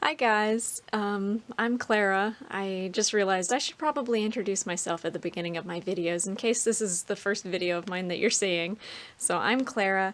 Hi guys, I'm Clara. I just realized I should probably introduce myself at the beginning of my videos in case this is the first video of mine that you're seeing. So I'm Clara,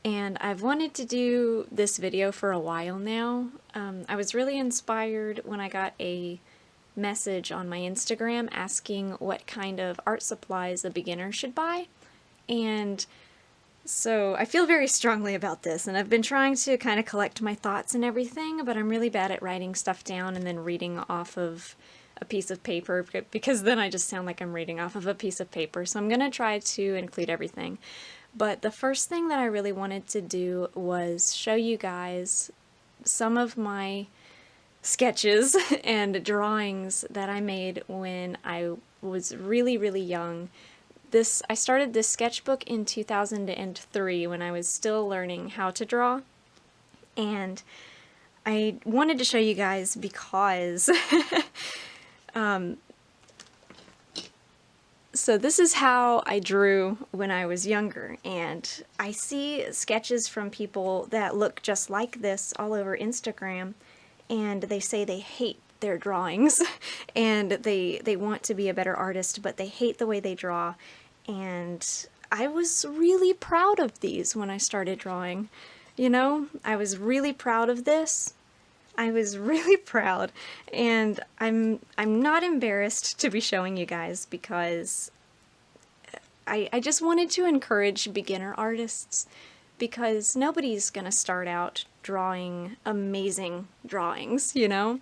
and I've wanted to do this video for a while now. I was really inspired when I got a message on my Instagram asking what kind of art supplies a beginner should buy, and so I feel very strongly about this, and I've been trying to kind of collect my thoughts and everything, but I'm really bad at writing stuff down and then reading off of a piece of paper, because then I just sound like I'm reading off of a piece of paper. So I'm going to try to include everything. But the first thing that I really wanted to do was show you guys some of my sketches and drawings that I made when I was really, really young. I started this sketchbook in 2003 when I was still learning how to draw, and I wanted to show you guys because so this is how I drew when I was younger, and I see sketches from people that look just like this all over Instagram, and they say they hate their drawings and they want to be a better artist, but they hate the way they draw. And I was really proud of these when I started drawing. You know, I was really proud of this. I was really proud, and I'm not embarrassed to be showing you guys, because I just wanted to encourage beginner artists, because nobody's gonna start out drawing amazing drawings, you know?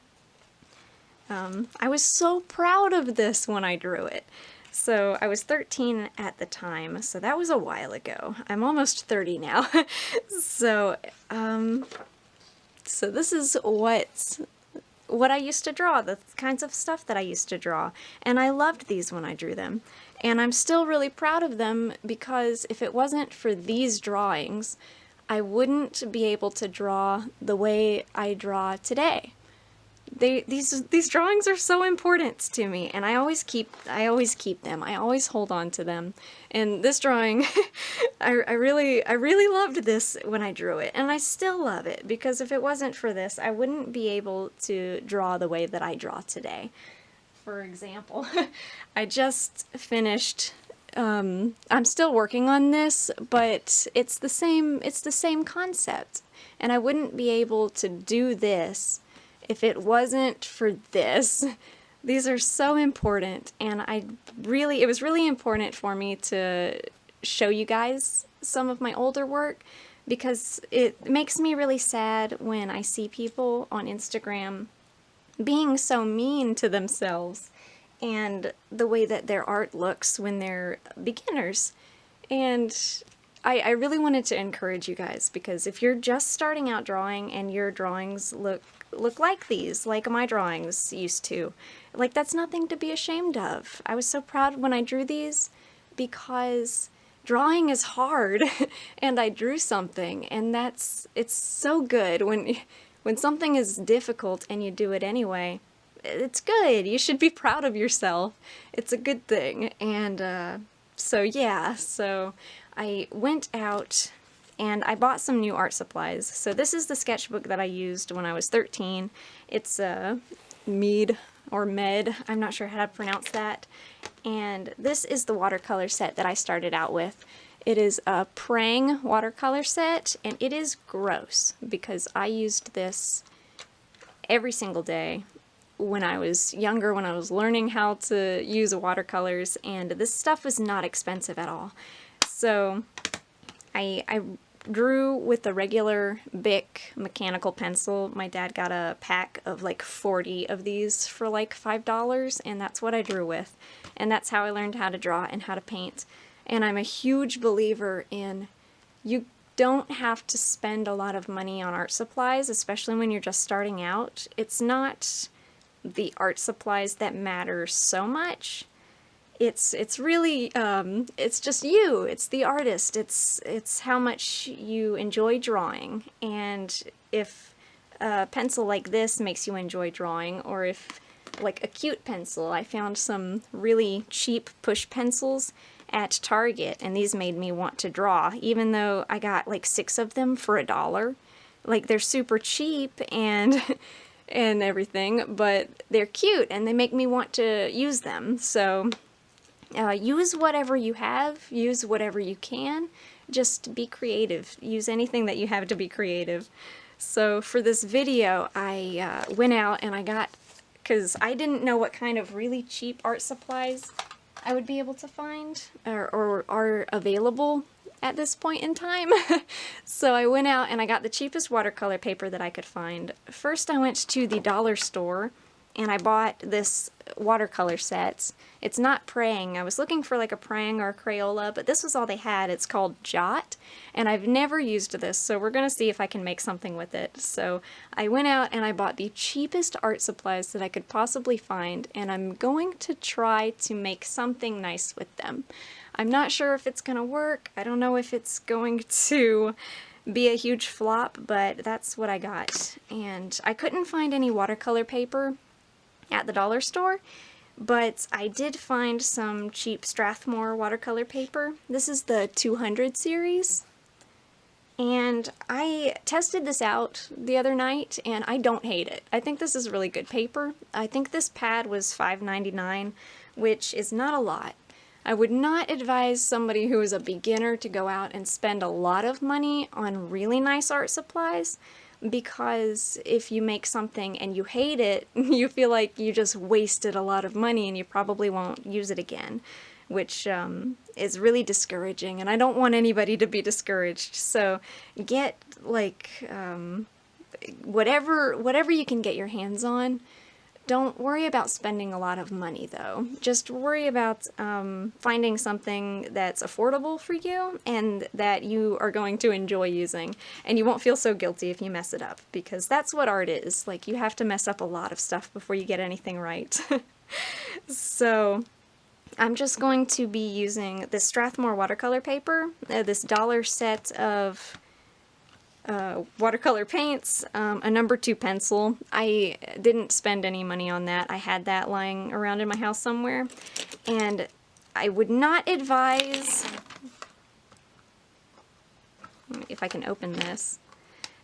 I was so proud of this when I drew it. So I was 13 at the time, so that was a while ago. I'm almost 30 now. So this is what I used to draw, the kinds of stuff that I used to draw. And I loved these when I drew them. And I'm still really proud of them, because if it wasn't for these drawings, I wouldn't be able to draw the way I draw today. These drawings are so important to me, and I always keep them. I always hold on to them. And this drawing, I really loved this when I drew it, and I still love it, because if it wasn't for this, I wouldn't be able to draw the way that I draw today. For example, I just finished. I'm still working on this, but it's the same concept, and I wouldn't be able to do this if it wasn't for this. These are so important, and it was really important for me to show you guys some of my older work, because it makes me really sad when I see people on Instagram being so mean to themselves and the way that their art looks when they're beginners. And I really wanted to encourage you guys, because if you're just starting out drawing and your drawings look like these, like my drawings used to, like, that's nothing to be ashamed of. I was so proud when I drew these, because drawing is hard and I drew something, and it's so good when something is difficult and you do it anyway. It's good. You should be proud of yourself. It's a good thing. And so yeah, so I went out and I bought some new art supplies. So this is the sketchbook that I used when I was 13. It's Mead or Med, I'm not sure how to pronounce that. And this is the watercolor set that I started out with. It is a Prang watercolor set, and it is gross, because I used this every single day when I was younger, when I was learning how to use watercolors, and this stuff was not expensive at all. So I drew with a regular Bic mechanical pencil. My dad got a pack of like 40 of these for like $5, and that's what I drew with. And that's how I learned how to draw and how to paint. And I'm a huge believer in, you don't have to spend a lot of money on art supplies, especially when you're just starting out. It's not the art supplies that matter so much. It's really, it's just you, it's the artist, it's how much you enjoy drawing. And if a pencil like this makes you enjoy drawing, or if, like, a cute pencil, I found some really cheap push pencils at Target, and these made me want to draw, even though I got like 6 of them for $1. Like, they're super cheap, and and everything, but they're cute and they make me want to use them. So use whatever you have, use whatever you can, just be creative. Use anything that you have to be creative. So for this video, I went out and I got, because I didn't know what kind of really cheap art supplies I would be able to find or are available at this point in time. So I went out and I got the cheapest watercolor paper that I could find. First I went to the dollar store and I bought this watercolor set. It's not Praying. I was looking for like a Praying or a Crayola, but this was all they had. It's called Jot, and I've never used this, so we're gonna see if I can make something with it. So I went out and I bought the cheapest art supplies that I could possibly find, and I'm going to try to make something nice with them. I'm not sure if it's gonna work. I don't know if it's going to be a huge flop, but that's what I got. And I couldn't find any watercolor paper at the dollar store, but I did find some cheap Strathmore watercolor paper. This is the 200 series, and I tested this out the other night and I don't hate it. I think this is really good paper. I think this pad was $5.99, which is not a lot. I would not advise somebody who is a beginner to go out and spend a lot of money on really nice art supplies, because if you make something and you hate it, you feel like you just wasted a lot of money and you probably won't use it again, which is really discouraging, and I don't want anybody to be discouraged. So get like whatever you can get your hands on. Don't worry about spending a lot of money though. Just worry about finding something that's affordable for you and that you are going to enjoy using. And you won't feel so guilty if you mess it up, because that's what art is. Like, you have to mess up a lot of stuff before you get anything right. So I'm just going to be using this Strathmore watercolor paper, this dollar set of watercolor paints, a number 2 pencil. I didn't spend any money on that. I had that lying around in my house somewhere, and I would not advise, if I can open this,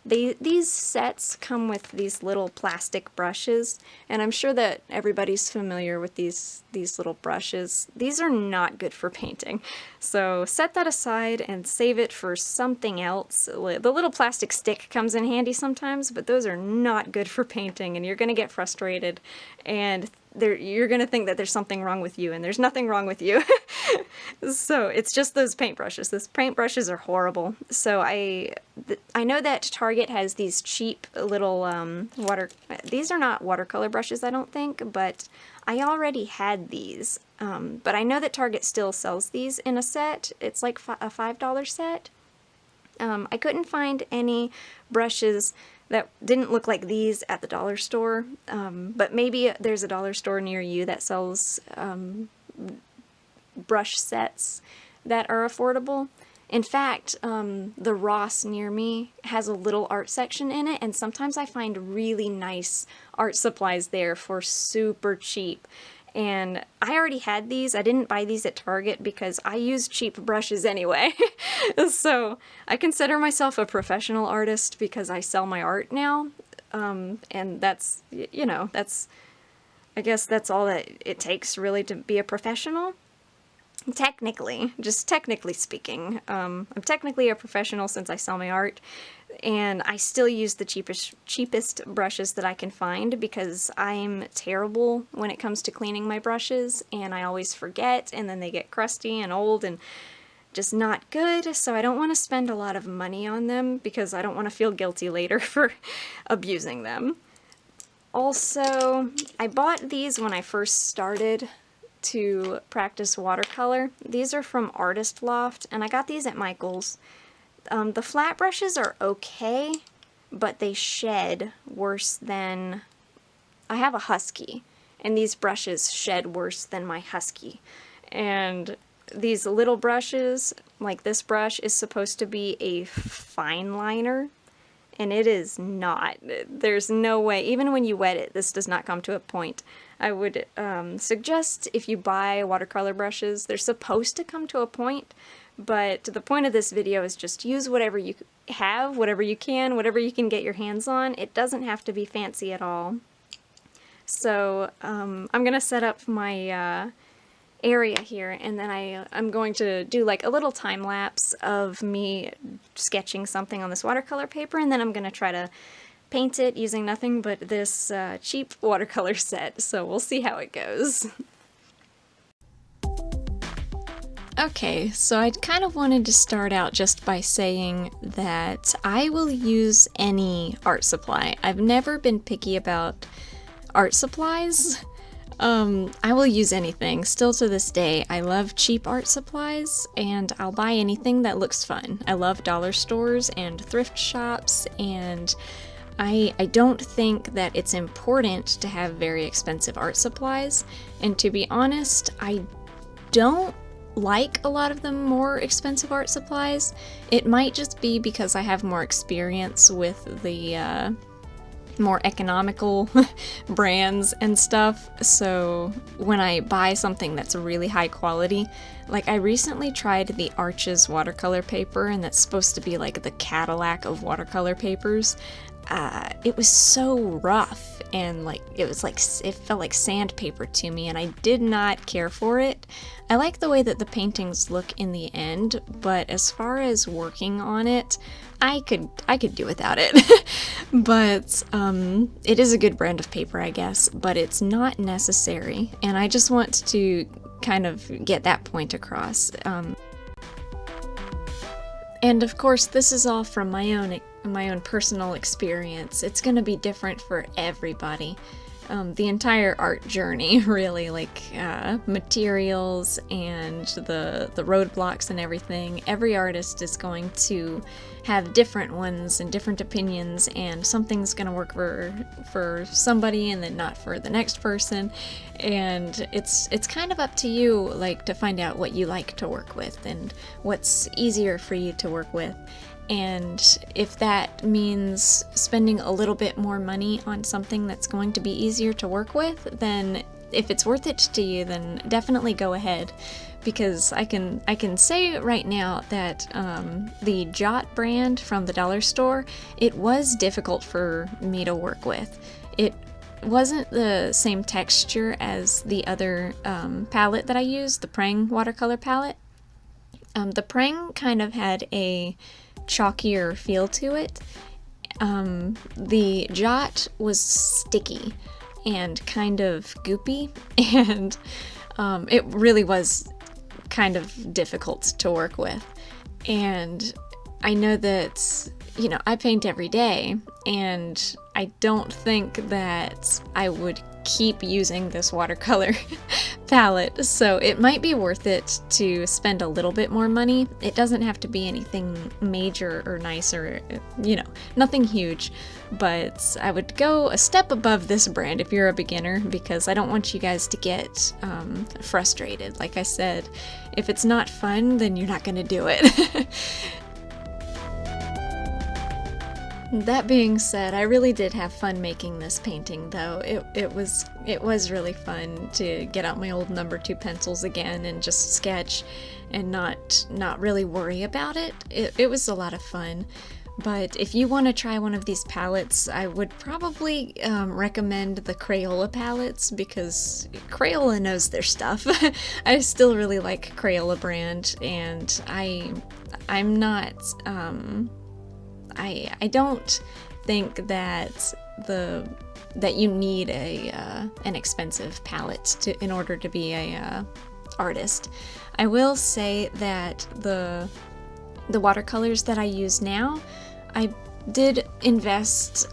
these sets come with these little plastic brushes, and I'm sure that everybody's familiar with these little brushes. These are not good for painting, so set that aside and save it for something else. The little plastic stick comes in handy sometimes, but those are not good for painting, and you're going to get frustrated, and you're going to think that there's something wrong with you, and there's nothing wrong with you. So it's just those paintbrushes. Those paintbrushes are horrible. So I know that Target has these cheap little these are not watercolor brushes, I don't think, but I already had these. But I know that Target still sells these in a set. It's like a $5 set. I couldn't find any brushes that didn't look like these at the dollar store, but maybe there's a dollar store near you that sells brush sets that are affordable. In fact, the Ross near me has a little art section in it, and sometimes I find really nice art supplies there for super cheap. And I already had these. I didn't buy these at Target because I use cheap brushes anyway. So I consider myself a professional artist because I sell my art now. And that's, you know, I guess that's all that it takes really to be a professional. Technically, just technically speaking, I'm technically a professional since I sell my art, and I still use the cheapest brushes that I can find because I'm terrible when it comes to cleaning my brushes, and I always forget, and then they get crusty and old and just not good, so I don't want to spend a lot of money on them because I don't want to feel guilty later for abusing them. Also, I bought these when I first started to practice watercolor. These are from Artist Loft, and I got these at Michael's. The flat brushes are okay, but they shed worse than... I have a Husky, and these brushes shed worse than my Husky. And these little brushes, like this brush, is supposed to be a fine liner, and it is not. There's no way, even when you wet it, this does not come to a point. I would suggest if you buy watercolor brushes, they're supposed to come to a point, but the point of this video is just use whatever you have, whatever you can get your hands on. It doesn't have to be fancy at all. So I'm gonna set up my area here, and then I'm going to do like a little time lapse of me sketching something on this watercolor paper, and then I'm gonna try to paint it using nothing but this cheap watercolor set, so we'll see how it goes. Okay, so I kind of wanted to start out just by saying that I will use any art supply. I've never been picky about art supplies. I will use anything. Still to this day, I love cheap art supplies, and I'll buy anything that looks fun. I love dollar stores and thrift shops, and I don't think that it's important to have very expensive art supplies. And to be honest, I don't like a lot of the more expensive art supplies. It might just be because I have more experience with the more economical brands and stuff, so when I buy something that's really high quality, like I recently tried the Arches watercolor paper, and that's supposed to be like the Cadillac of watercolor papers. It was so rough, and like it felt like sandpaper to me, and I did not care for it. I like the way that the paintings look in the end, but as far as working on it, I could do without it. But it is a good brand of paper, I guess, but it's not necessary, and I just want to kind of get that point across. And of course, this is all from my own personal experience. It's going to be different for everybody. The entire art journey, really, like materials and the roadblocks and everything. Every artist is going to have different ones and different opinions, and something's going to work for somebody and then not for the next person. And it's kind of up to you, like, to find out what you like to work with and what's easier for you to work with. And if that means spending a little bit more money on something that's going to be easier to work with, then if it's worth it to you, then definitely go ahead. Because I can say right now that the Jot brand from the dollar store, it was difficult for me to work with. It wasn't the same texture as the other palette that I used, the Prang watercolor palette. The Prang kind of had a chalkier feel to it. The Jot was sticky and kind of goopy, and it really was kind of difficult to work with. And I know that, you know, I paint every day, and I don't think that I would keep using this watercolor palette, so it might be worth it to spend a little bit more money. It doesn't have to be anything major or nice or, you know, nothing huge, but I would go a step above this brand if you're a beginner, because I don't want you guys to get frustrated. Like I said, if it's not fun, then you're not going to do it. That being said, I really did have fun making this painting, though. It was really fun to get out my old number 2 pencils again and just sketch and not really worry about it. It was a lot of fun. But if you want to try one of these palettes, I would probably recommend the Crayola palettes, because Crayola knows their stuff. I still really like Crayola brand, and I'm not... I don't think that you need an expensive palette in order to be a artist. I will say that the watercolors that I use now, I did invest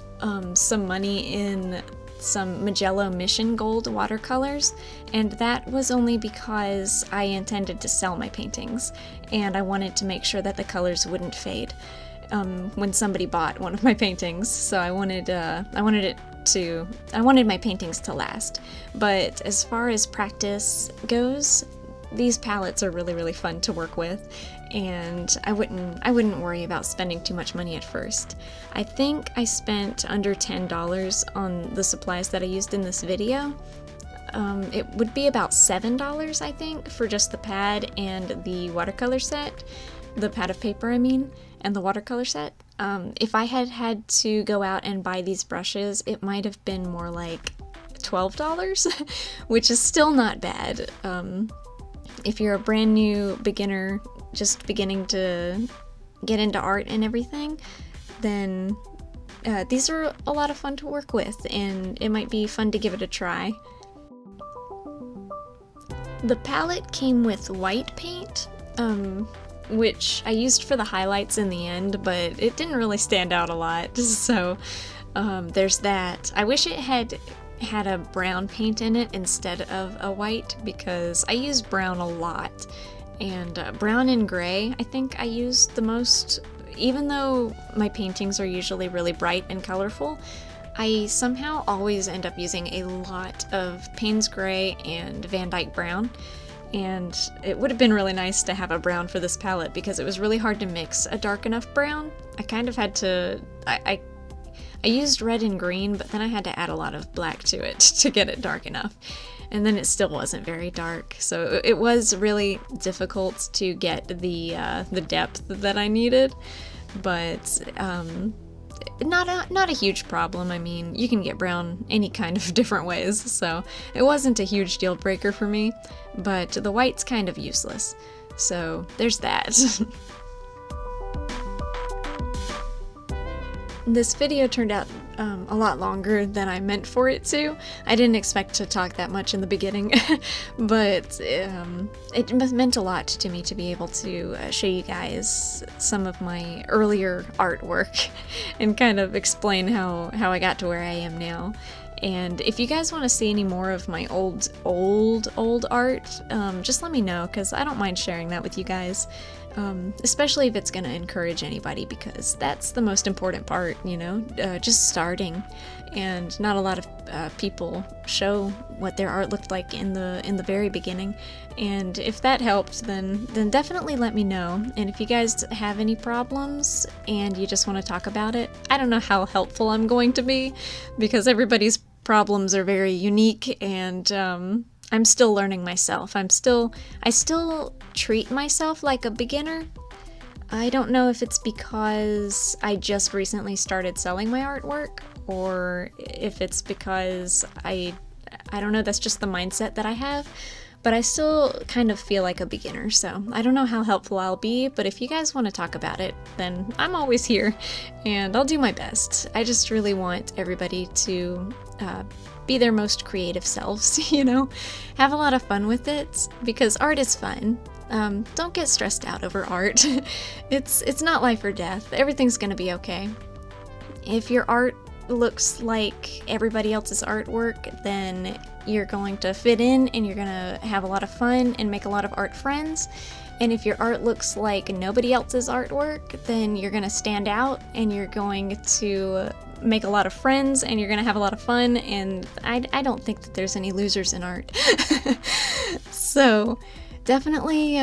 some money in some Magello Mission Gold watercolors, and that was only because I intended to sell my paintings, and I wanted to make sure that the colors wouldn't fade when somebody bought one of my paintings. So I wanted my paintings to last. But as far as practice goes, these palettes are really, really fun to work with, and I wouldn't worry about spending too much money at first. I think I spent under $10 on the supplies that I used in this video. it would be about $7, I think, for just the pad and the watercolor set. The pad of paper, I mean, and the watercolor set. If I had had to go out and buy these brushes, it might have been more like $12, which is still not bad. If you're a brand new beginner, just beginning to get into art and everything, then these are a lot of fun to work with, and it might be fun to give it a try. The palette came with white paint, which I used for the highlights in the end, but it didn't really stand out a lot, so there's that. I wish it had a brown paint in it instead of a white, because I use brown a lot, and brown and gray I think I use the most. Even though my paintings are usually really bright and colorful, I somehow always end up using a lot of Payne's Gray and Van Dyke Brown, and it would have been really nice to have a brown for this palette because it was really hard to mix a dark enough brown. I kind of had to, I used red and green, but then I had to add a lot of black to it to get it dark enough, and then it still wasn't very dark, so it was really difficult to get the depth that I needed, but not a huge problem. I mean, you can get brown any kind of different ways, so it wasn't a huge deal breaker for me, but the white's kind of useless, so there's that. This video turned out a lot longer than I meant for it to. I didn't expect to talk that much in the beginning, but it meant a lot to me to be able to show you guys some of my earlier artwork and kind of explain how I got to where I am now. And if you guys want to see any more of my old art, just let me know, because I don't mind sharing that with you guys. Especially if it's going to encourage anybody, because that's the most important part, you know, just starting. And not a lot of people show what their art looked like in the very beginning. And if that helped, then definitely let me know. And if you guys have any problems and you just want to talk about it, I don't know how helpful I'm going to be, because everybody's problems are very unique, and I'm still learning myself. I still treat myself like a beginner. I don't know if it's because I just recently started selling my artwork, or if it's because I don't know, that's just the mindset that I have, but I still kind of feel like a beginner, so I don't know how helpful I'll be, but if you guys want to talk about it, then I'm always here, and I'll do my best. I just really want everybody to be their most creative selves, you know? Have a lot of fun with it, because art is fun. Don't get stressed out over art. It's not life or death. Everything's gonna be okay. If your art looks like everybody else's artwork, then you're going to fit in, and you're gonna have a lot of fun and make a lot of art friends. And if your art looks like nobody else's artwork, then you're gonna stand out, and you're going to make a lot of friends, and you're gonna have a lot of fun, and I don't think that there's any losers in art. So definitely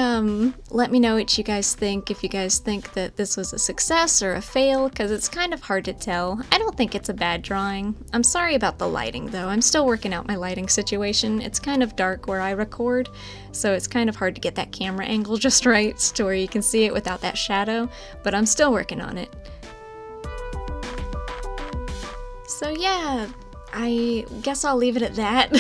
let me know what you guys think, if you guys think that this was a success or a fail, because it's kind of hard to tell. I don't think it's a bad drawing. I'm sorry about the lighting though. I'm still working out my lighting situation. It's kind of dark where I record, so it's kind of hard to get that camera angle just right to where you can see it without that shadow, but I'm still working on it. So yeah, I guess I'll leave it at that.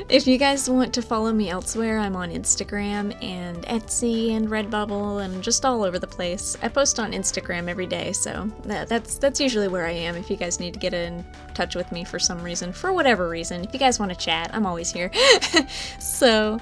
If you guys want to follow me elsewhere, I'm on Instagram and Etsy and Redbubble and just all over the place. I post on Instagram every day, so that's usually where I am if you guys need to get in touch with me for some reason, for whatever reason. If you guys want to chat, I'm always here. So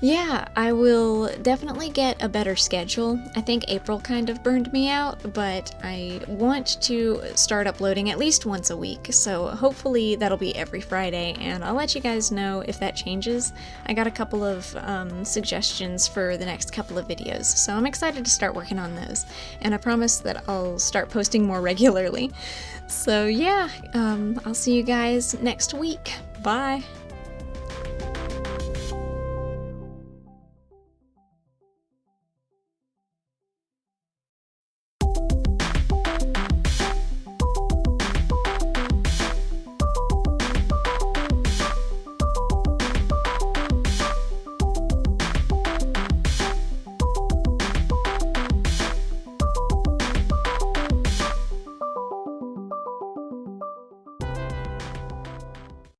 yeah, I will definitely get a better schedule. I think April kind of burned me out, but I want to start uploading at least once a week, so hopefully that'll be every Friday, and I'll let you guys know if that changes. I got a couple of suggestions for the next couple of videos, so I'm excited to start working on those, and I promise that I'll start posting more regularly. So yeah, I'll see you guys next week. Bye!